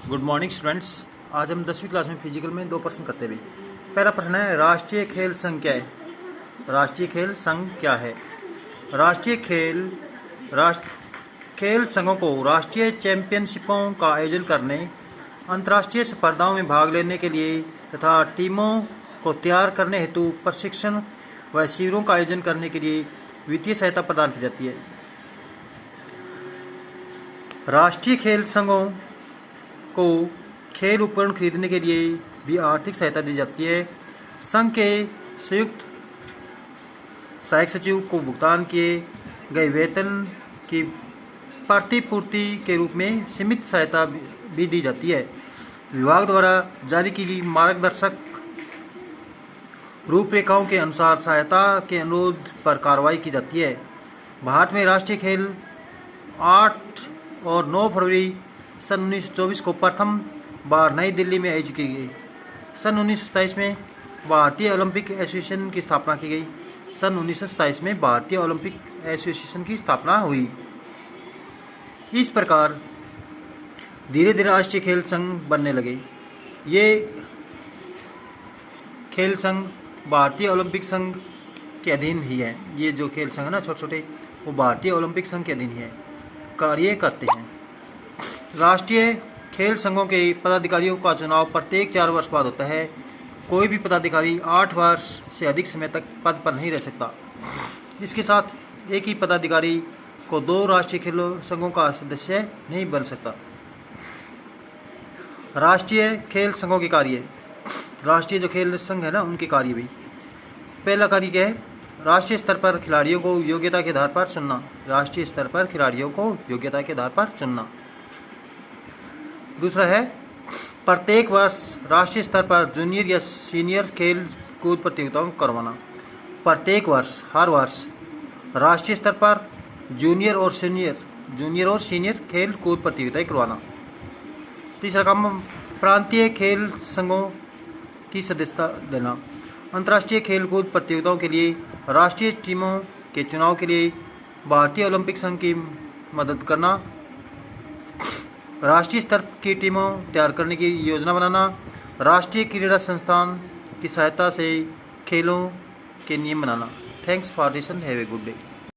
Good morning students. आज हम 10वीं क्लास में फिजिकल में 2 प्रश्न करते हुए। पहला प्रश्न है, राष्ट्रीय खेल संघ क्या है? राष्ट्रीय खेल संघ क्या है? राष्ट्रीय खेल संघों को राष्ट्रीय चैंपियनशिपों का आयोजन करने, अंतर्राष्ट्रीय स्पर्धाओं में भाग लेने के लिए तथा टीमों को तैयार करने हेतु प्रशिक्षण व शिविरों का आयोजन करने के लिए वित्तीय सहायता प्रदान की जाती है। राष्ट्रीय खेल संघों को खेल उपकरण खरीदने के लिए भी आर्थिक सहायता दी जाती है। संघ के संयुक्त सहायक सचिव को भुगतान किए गए वेतन की प्रतिपूर्ति के रूप में सीमित सहायता भी दी जाती है। विभाग द्वारा जारी की गई मार्गदर्शक रूपरेखाओं के अनुसार सहायता के अनुरोध पर कार्रवाई की जाती है। भारत में राष्ट्रीय खेल 8 और 9 फरवरी सन 1924 को प्रथम बार नई दिल्ली में आयोजित की गई। सन 1927 में भारतीय ओलंपिक एसोसिएशन की स्थापना की गई। सन 1927 में भारतीय ओलंपिक एसोसिएशन की स्थापना हुई। इस प्रकार धीरे धीरे राष्ट्रीय खेल संघ बनने लगे। ये खेल संघ भारतीय ओलंपिक संघ के अधीन ही है। ये जो खेल संघ है ना छोटे छोटे, वो भारतीय ओलंपिक संघ के अधीन ही है, कार्य करते हैं। राष्ट्रीय खेल संघों के पदाधिकारियों का चुनाव प्रत्येक 4 वर्ष बाद होता है। कोई भी पदाधिकारी 8 वर्ष से अधिक समय तक पद पर नहीं रह सकता। इसके साथ एक ही पदाधिकारी को 2 राष्ट्रीय खेल संघों का सदस्य नहीं बन सकता। राष्ट्रीय खेल संघों के कार्य, राष्ट्रीय जो खेल संघ है ना, उनके कार्य भी। पहला कार्य क्या है? राष्ट्रीय स्तर पर खिलाड़ियों को योग्यता के आधार पर चुनना। राष्ट्रीय स्तर पर खिलाड़ियों को योग्यता के आधार पर चुनना। दूसरा है, प्रत्येक वर्ष राष्ट्रीय स्तर पर जूनियर या सीनियर खेल कूद प्रतियोगिताओं को करवाना। प्रत्येक वर्ष, हर वर्ष राष्ट्रीय स्तर पर जूनियर और सीनियर खेल कूद प्रतियोगिताएं करवाना। तीसरा काम, प्रांतीय खेल संघों की सदस्यता देना। अंतर्राष्ट्रीय खेल कूद प्रतियोगिताओं के लिए राष्ट्रीय टीमों के चुनाव के लिए भारतीय ओलंपिक संघ की मदद करना। राष्ट्रीय स्तर की टीमों तैयार करने की योजना बनाना। राष्ट्रीय क्रीड़ा संस्थान की सहायता से खेलों के नियम बनाना। Thanks for listen, have a good day.